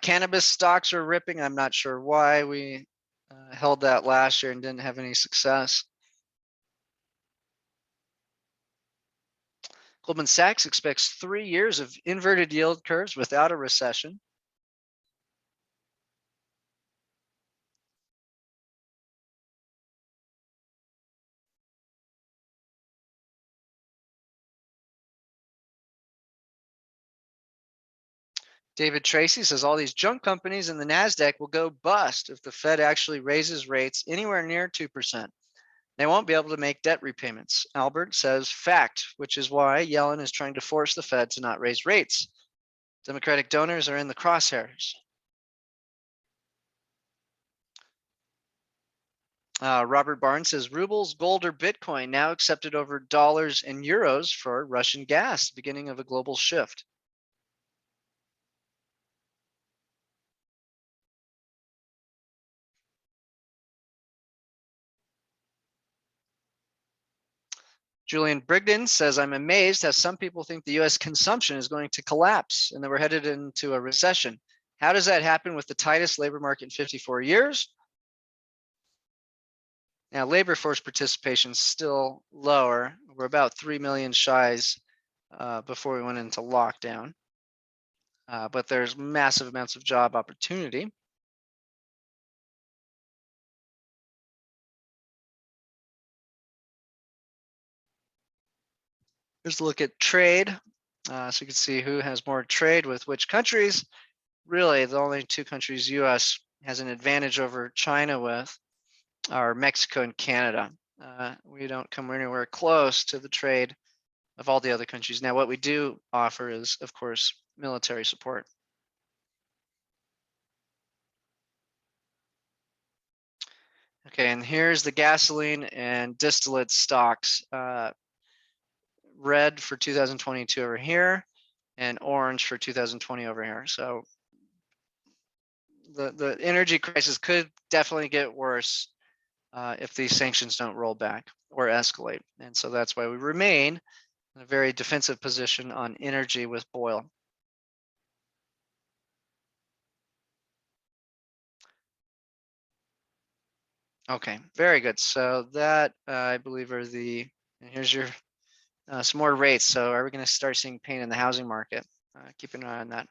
Cannabis stocks are ripping. I'm not sure why. We held that last year and didn't have any success. Goldman Sachs expects 3 years of inverted yield curves without a recession. David Tracy says all these junk companies in the NASDAQ will go bust if the Fed actually raises rates anywhere near 2%. They won't be able to make debt repayments. Albert says fact, which is why Yellen is trying to force the Fed to not raise rates. Democratic donors are in the crosshairs. Robert Barnes says rubles, gold, or Bitcoin now accepted over dollars and euros for Russian gas, beginning of a global shift. Julian Brigden says, I'm amazed how some people think the US consumption is going to collapse and that we're headed into a recession. How does that happen with the tightest labor market in 54 years? Now, labor force participation is still lower. We're about 3 million shies before we went into lockdown. But there's massive amounts of job opportunity. Here's a look at trade. So you can see who has more trade with which countries. Really, the only two countries US has an advantage over China with are Mexico and Canada. We don't come anywhere close to the trade of all the other countries. Now, what we do offer is, of course, military support. Okay, and here's the gasoline and distillate stocks. Red for 2022 over here, and orange for 2020 over here. So the energy crisis could definitely get worse if these sanctions don't roll back or escalate. And so that's why we remain in a very defensive position on energy with oil. Okay, very good. So that I believe are the, and here's your some more rates. So are we going to start seeing pain in the housing market? Keep an eye on that.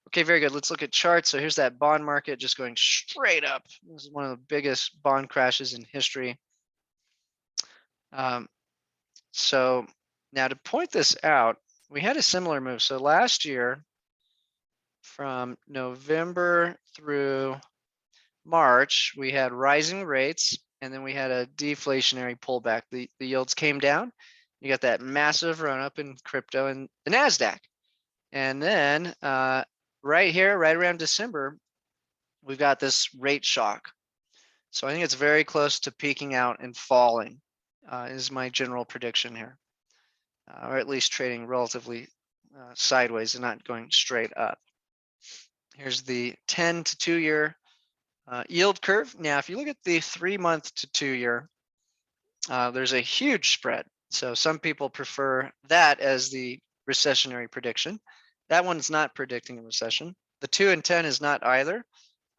Okay, very good. Let's look at charts. So here's that bond market just going straight up. This is one of the biggest bond crashes in history. So now to point this out, we had a similar move. So last year, from November through March, we had rising rates, and then we had a deflationary pullback. The yields came down. You got that massive run up in crypto and the NASDAQ. And then right here, right around December, we've got this rate shock. So I think it's very close to peaking out and falling is my general prediction here, or at least trading relatively sideways and not going straight up. Here's the 10 to 2 year yield curve. Now, if you look at the 3 month to 2 year, there's a huge spread. So some people prefer that as the recessionary prediction. That one's not predicting a recession. The 2 and 10 is not either.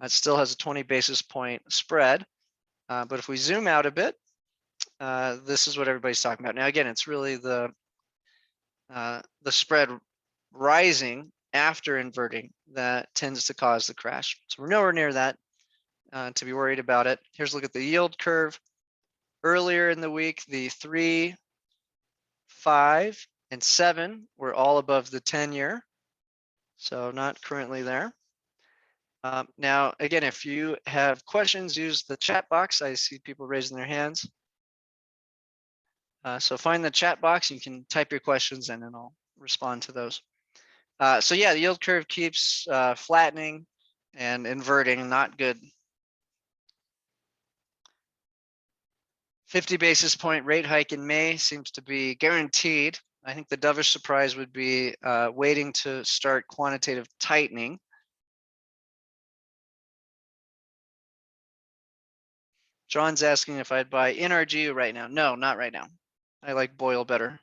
It still has a 20 basis point spread. But if we zoom out a bit, this is what everybody's talking about. Now, again, it's really the spread rising after inverting that tends to cause the crash. So we're nowhere near that to be worried about it. Here's a look at the yield curve. Earlier in the week, the 3, 5, and 7 were all above the 10-year. So not currently there. Now, again, if you have questions, use the chat box. I see people raising their hands. So find the chat box. You can type your questions in and I'll respond to those. So yeah, the yield curve keeps flattening and inverting, not good. 50 basis point rate hike in May seems to be guaranteed. I think the dovish surprise would be waiting to start quantitative tightening. John's asking if I'd buy NRG right now. No, not right now. I like Boyle better.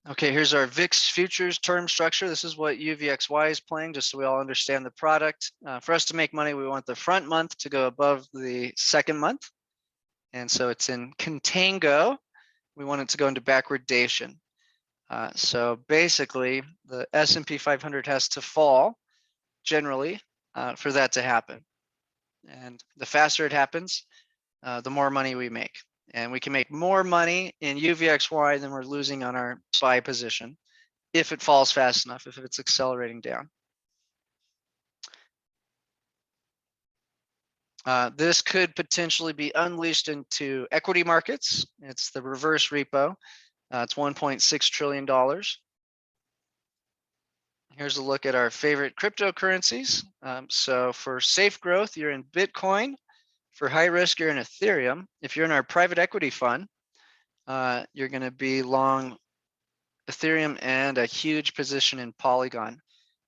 Okay, here's our VIX futures term structure. This is what UVXY is playing, just so we all understand the product. For us to make money, we want the front month to go above the second month. And so it's in contango. We want it to go into backwardation. So basically, the S&P 500 has to fall generally for that to happen. And the faster it happens, the more money we make. And we can make more money in UVXY than we're losing on our SPY position if it falls fast enough, if it's accelerating down. This could potentially be unleashed into equity markets. It's the reverse repo. It's $1.6 trillion. Here's a look at our favorite cryptocurrencies. So for safe growth, you're in Bitcoin. For high risk, you're in Ethereum. If you're in our private equity fund, you're going to be long Ethereum and a huge position in Polygon.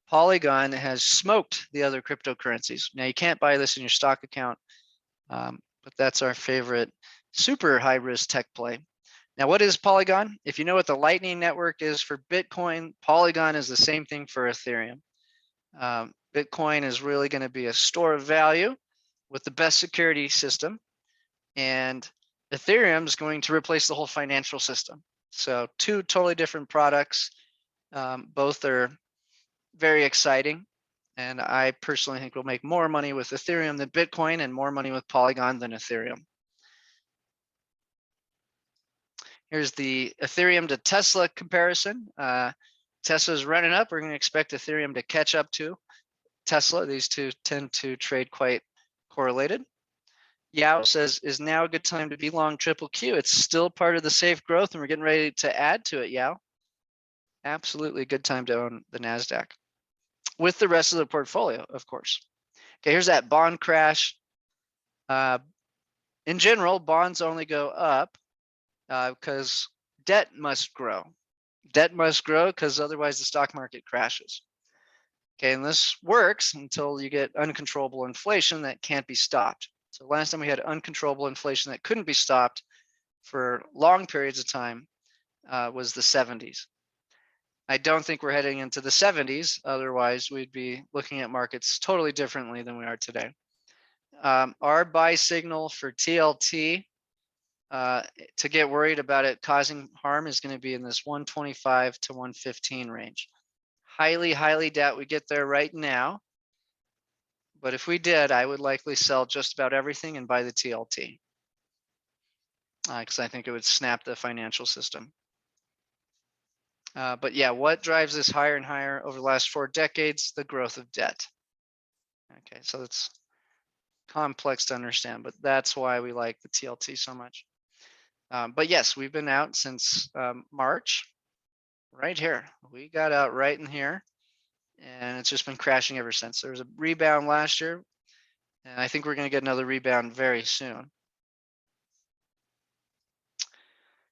Polygon has smoked the other cryptocurrencies. Now you can't buy this in your stock account, but that's our favorite super high risk tech play. Now, what is Polygon? If you know what the Lightning Network is for Bitcoin, Polygon is the same thing for Ethereum. Bitcoin is really going to be a store of value with the best security system, and Ethereum is going to replace the whole financial system. So two totally different products. Both are very exciting, and I personally think we'll make more money with Ethereum than Bitcoin and more money with Polygon than Ethereum. Here's the Ethereum to Tesla comparison. Tesla's running up. We're going to expect Ethereum to catch up to Tesla. These two tend to trade quite correlated. Yao says, is now a good time to be long triple Q? It's still part of the safe growth and we're getting ready to add to it, Yao. Absolutely a good time to own the NASDAQ with the rest of the portfolio, of course. Okay, here's that bond crash. In general, bonds only go up because debt must grow. Debt must grow because otherwise the stock market crashes. Okay, and this works until you get uncontrollable inflation that can't be stopped. So last time we had uncontrollable inflation that couldn't be stopped for long periods of time was the 70s. I don't think we're heading into the 70s. Otherwise, we'd be looking at markets totally differently than we are today. Our buy signal for TLT to get worried about it causing harm is going to be in this 125 to 115 range. Highly doubt we get there right now. But if we did, I would likely sell just about everything and buy the TLT. Because I think it would snap the financial system. But yeah, what drives this higher and higher over the last 4 decades? The growth of debt. Okay, so it's complex to understand, but that's why we like the TLT so much. But yes, we've been out since March, right here. We got out right in here, and it's just been crashing ever since. There was a rebound last year, and I think we're going to get another rebound very soon.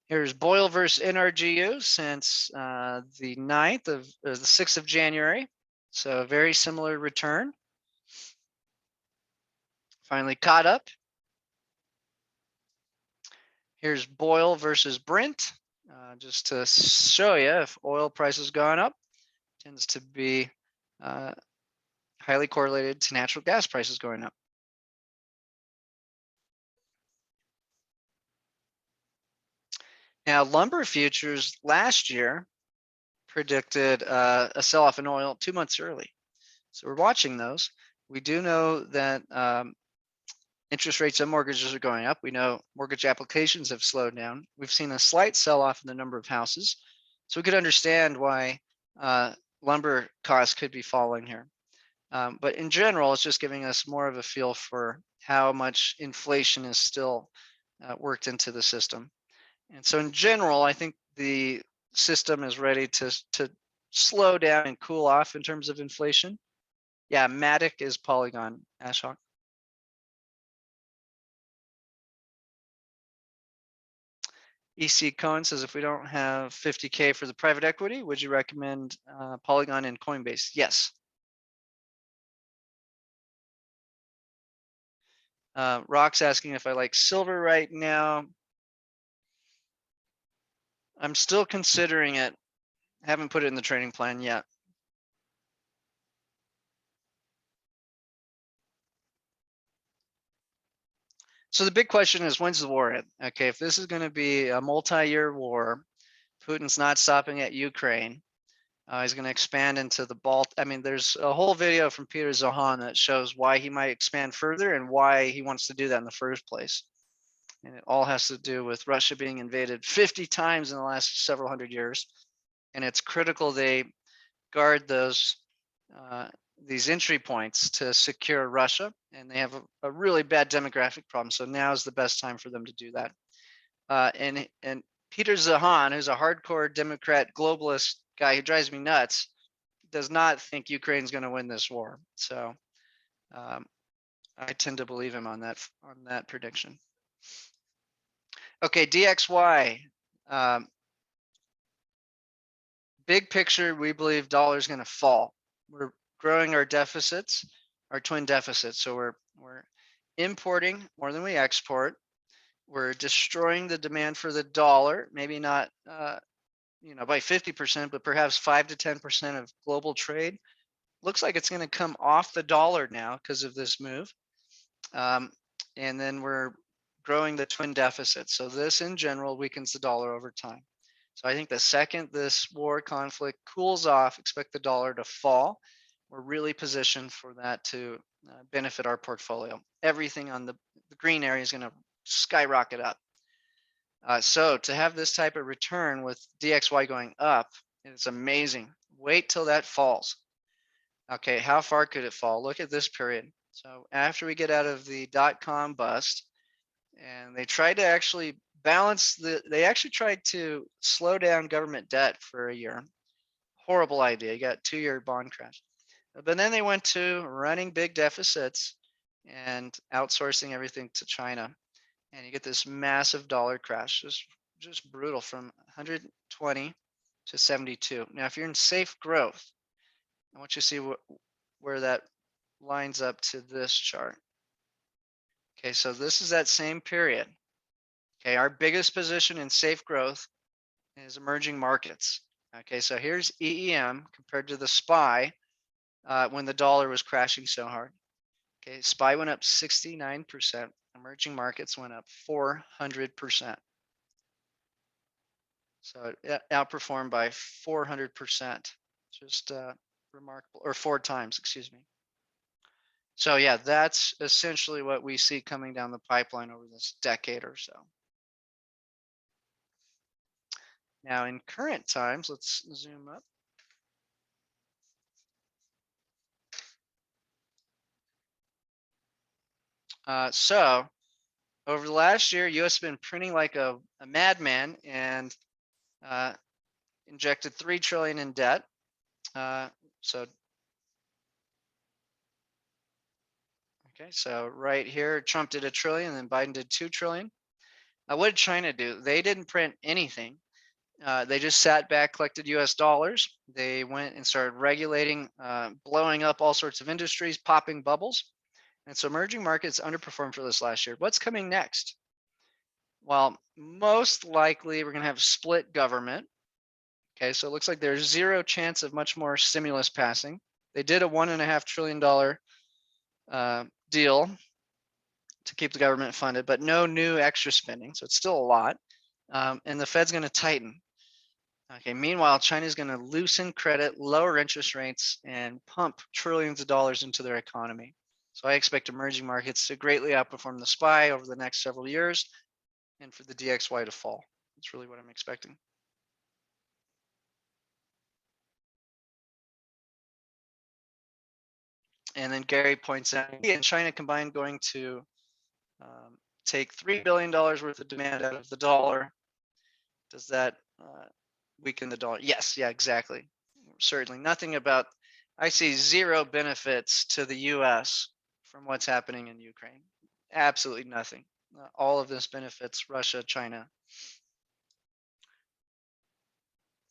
Here's Boyle versus NRGU since the 9th of the 6th of January. So a very similar return. Finally caught up. Here's Boyle versus Brent, just to show you if oil prices going up, tends to be highly correlated to natural gas prices going up. Now, lumber futures last year predicted a sell-off in oil 2 months early. So we're watching those. We do know that interest rates on mortgages are going up. We know mortgage applications have slowed down. We've seen a slight sell-off in the number of houses. So we could understand why lumber costs could be falling here. But in general, it's just giving us more of a feel for how much inflation is still worked into the system. And so in general, I think the system is ready to slow down and cool off in terms of inflation. Yeah, Matic is Polygon, Ashok. EC Cohen says, if we don't have 50K for the private equity, would you recommend Polygon and Coinbase? Yes. Rock's asking if I like silver right now. I'm still considering it. Haven't put it in the trading plan yet. So the big question is, when's the war end? Okay, if this is going to be a multi-year war, Putin's not stopping at Ukraine. He's going to expand into the Baltic. I mean, there's a whole video from Peter Zohan that shows why he might expand further and why he wants to do that in the first place. And it all has to do with Russia being invaded 50 times in the last several hundred years. And it's critical they guard those these entry points to secure Russia. And they have a really bad demographic problem. So now is the best time for them to do that. And Peter Zohan, who's a hardcore Democrat globalist guy who drives me nuts, does not think Ukraine's going to win this war. So I tend to believe him on that prediction. Okay, DXY. Big picture, we believe dollar is going to fall. We're growing our deficits, our twin deficits. So we're importing more than we export. We're destroying the demand for the dollar, maybe not by 50%, but perhaps 5 to 10% of global trade. Looks like it's going to come off the dollar now because of this move. And then we're growing the twin deficit. So this in general weakens the dollar over time. So I think the second this war conflict cools off, expect the dollar to fall. We're really positioned for that to benefit our portfolio. Everything on the green area is going to skyrocket up. So to have this type of return with DXY going up, it's amazing. Wait till that falls. Okay, how far could it fall? Look at this period. So after we get out of the dot-com bust, and they tried to actually they actually tried to slow down government debt for a year. Horrible idea. You got 2-year bond crash. But then they went to running big deficits and outsourcing everything to China. And you get this massive dollar crash, just brutal, from 120 to 72. Now, if you're in safe growth, I want you to see where that lines up to this chart. Okay, so this is that same period. Okay, our biggest position in safe growth is emerging markets. Okay, so here's EEM compared to the SPY when the dollar was crashing so hard. Okay, SPY went up 69%. Emerging markets went up 400%. So it outperformed by 400%. Just remarkable, or 4 times, excuse me. So yeah, that's essentially what we see coming down the pipeline over this decade or so. Now in current times, let's zoom up. So over the last year, US has been printing like a madman and injected $3 trillion in debt. So right here, Trump did $1 trillion, and then Biden did $2 trillion. What did China do? They didn't print anything. They just sat back, collected US dollars. They went and started regulating, blowing up all sorts of industries, popping bubbles. And so emerging markets underperformed for this last year. What's coming next? Well, most likely we're going to have split government. Okay, so it looks like there's 0 chance of much more stimulus passing. They did a $1.5 trillion deal to keep the government funded, but no new extra spending. So it's still a lot. And the Fed's going to tighten. Okay, meanwhile, China's going to loosen credit, lower interest rates, and pump trillions of dollars into their economy. So I expect emerging markets to greatly outperform the SPY over the next several years, and for the DXY to fall. That's really what I'm expecting. And then Gary points out, he and China combined going to take $3 billion worth of demand out of the dollar. Does that weaken the dollar? Yes, yeah, exactly. Certainly nothing about, I see 0 benefits to the US from what's happening in Ukraine. Absolutely nothing. All of this benefits Russia, China.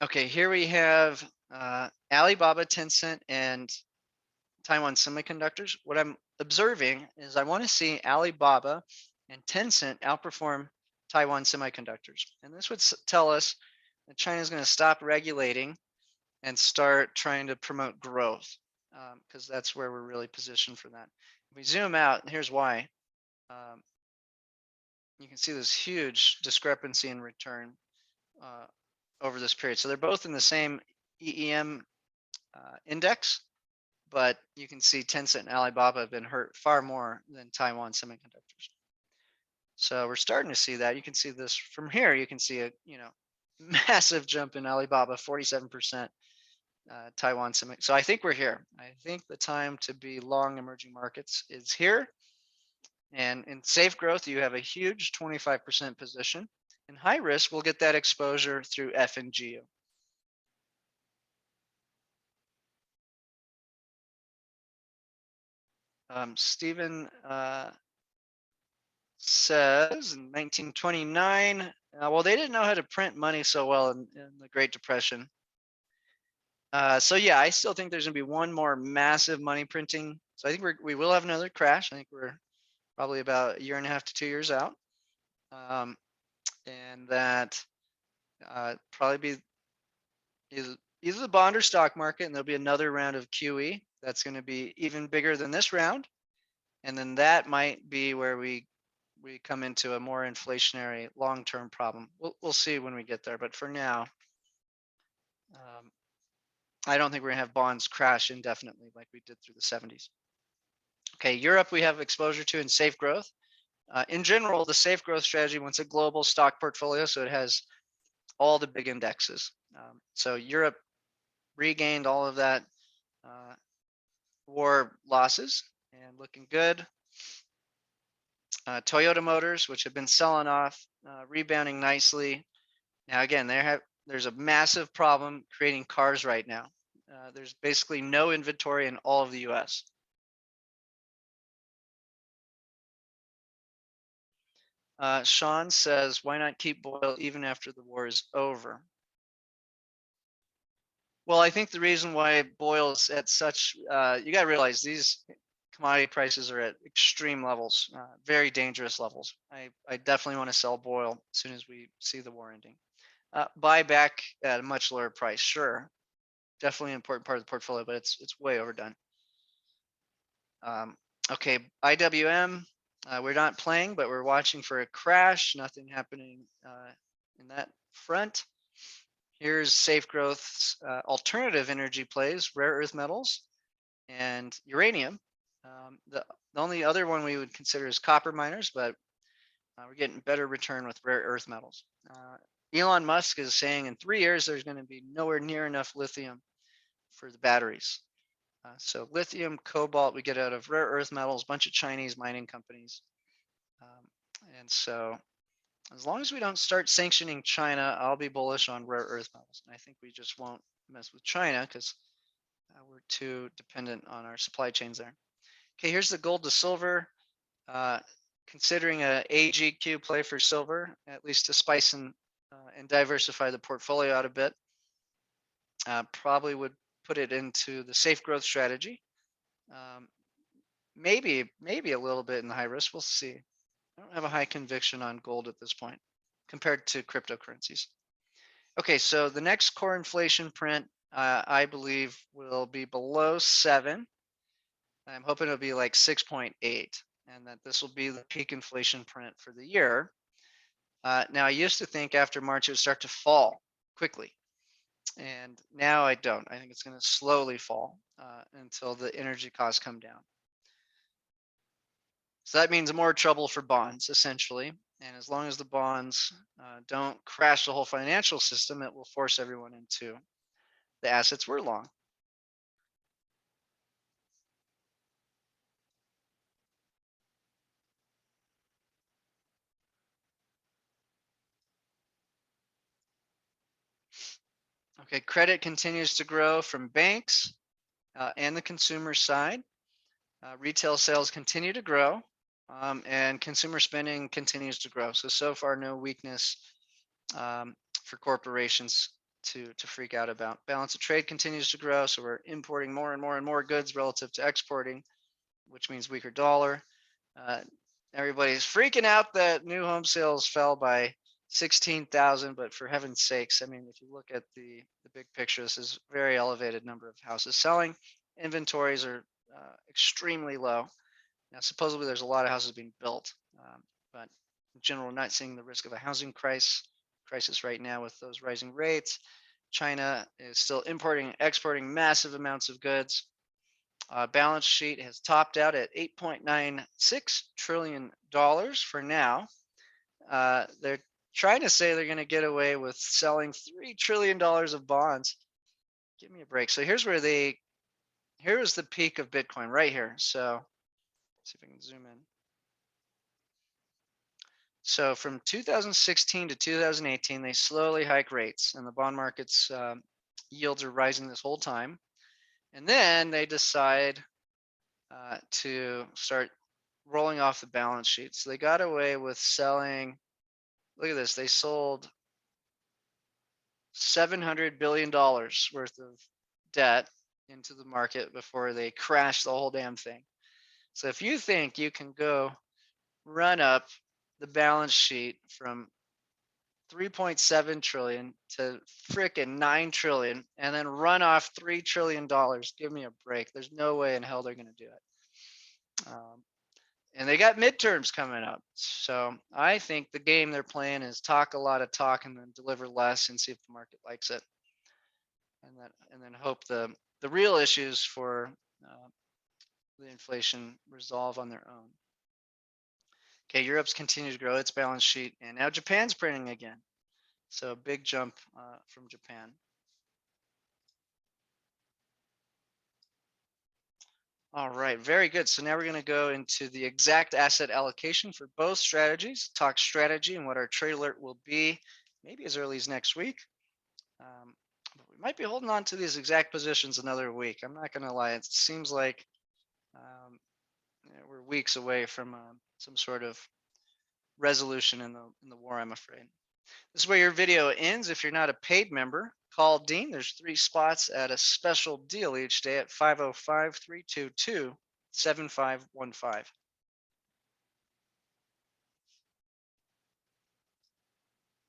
Okay, here we have Alibaba, Tencent, and Taiwan Semiconductors. What I'm observing is I want to see Alibaba and Tencent outperform Taiwan Semiconductors. And this would tell us that China is going to stop regulating and start trying to promote growth, because that's where we're really positioned for that. If we zoom out, here's why. You can see this huge discrepancy in return over this period. So they're both in the same EEM index, but you can see Tencent and Alibaba have been hurt far more than Taiwan Semiconductors. So we're starting to see that. You can see this from here. You can see a massive jump in Alibaba, 47%. Taiwan Semiconductors. So I think we're here. I think the time to be long emerging markets is here. And in safe growth, you have a huge 25% position. In high risk, we'll get that exposure through F and G. Stephen says in 1929, well, they didn't know how to print money so well in the Great Depression. So yeah, I still think there's gonna be one more massive money printing. So I think we will have another crash. I think we're probably about a year and a half to 2 years out. And that probably be either the bond or stock market, and there'll be another round of QE that's going to be even bigger than this round. And then that might be where we come into a more inflationary long-term problem. We'll see when we get there, but for now, I don't think we're gonna have bonds crash indefinitely like we did through the 70s. Okay, Europe we have exposure to in safe growth. In general, the safe growth strategy wants a global stock portfolio, so it has all the big indexes. So Europe regained all of that war losses and looking good. Toyota Motors, which have been selling off, rebounding nicely. Now again, there's a massive problem creating cars right now. There's basically no inventory in all of the US. Sean says, why not keep oil even after the war is over? Well, I think the reason why oil's at such, you got to realize these commodity prices are at extreme levels, very dangerous levels. I definitely want to sell oil as soon as we see the war ending. Buy back at a much lower price, sure. Definitely an important part of the portfolio, but it's way overdone. Okay, IWM, we're not playing, but we're watching for a crash. Nothing happening in that front. Here's safe growth's alternative energy plays, rare earth metals and uranium. The only other one we would consider is copper miners, but we're getting better return with rare earth metals. Elon Musk is saying in 3 years there's going to be nowhere near enough lithium for the batteries. So lithium, cobalt, we get out of rare earth metals, a bunch of Chinese mining companies. And so as long as we don't start sanctioning China, I'll be bullish on rare earth metals. And I think we just won't mess with China because we're too dependent on our supply chains there. Okay, here's the gold to silver. Considering a AGQ play for silver, at least to spice and diversify the portfolio out a bit. Probably would put it into the safe growth strategy. Maybe a little bit in the high risk. We'll see. I don't have a high conviction on gold at this point compared to cryptocurrencies. Okay, so the next core inflation print, I believe, will be below 7. I'm hoping it'll be like 6.8, and that this will be the peak inflation print for the year. Now, I used to think after March it would start to fall quickly, and now I don't. I think it's going to slowly fall until the energy costs come down. So that means more trouble for bonds, essentially. And as long as the bonds don't crash the whole financial system, it will force everyone into the assets we're long. Okay, credit continues to grow from banks and the consumer side. Retail sales continue to grow, and consumer spending continues to grow. So far, no weakness for corporations to freak out about. Balance of trade continues to grow, so we're importing more and more and more goods relative to exporting, which means weaker dollar. Everybody's freaking out that new home sales fell by 16,000, but for heaven's sakes, I mean, if you look at the big picture, this is a very elevated number of houses selling. Inventories are extremely low. Now, supposedly there's a lot of houses being built, but in general, not seeing the risk of a housing crisis right now with those rising rates. China is still importing and exporting massive amounts of goods. Balance sheet has topped out at $8.96 trillion for now. They're trying to say they're going to get away with selling $3 trillion of bonds. Give me a break. So here's where here is the peak of Bitcoin right here. So let's see if I can zoom in. So from 2016 to 2018, they slowly hike rates, and the bond market's yields are rising this whole time. And then they decide to start rolling off the balance sheet. So they got away with selling. Look at this. They sold $700 billion worth of debt into the market before they crashed the whole damn thing. So if you think you can go run up the balance sheet from 3.7 trillion to frickin' 9 trillion and then run off $3 trillion, give me a break. There's no way in hell they're going to do it. And they got midterms coming up. So I think the game they're playing is talk a lot of talk and then deliver less and see if the market likes it. And then hope the real issues for the inflation resolve on their own. Okay, Europe's continued to grow its balance sheet, and now Japan's printing again. So a big jump from Japan. All right, very good. So now we're going to go into the exact asset allocation for both strategies, talk strategy and what our trade alert will be, maybe as early as next week. But we might be holding on to these exact positions another week. I'm not going to lie. It seems like we're weeks away from some sort of resolution in the war, I'm afraid. This is where your video ends. If you're not a paid member, call Dean. There's 3 spots at a special deal each day at 505-322-7515.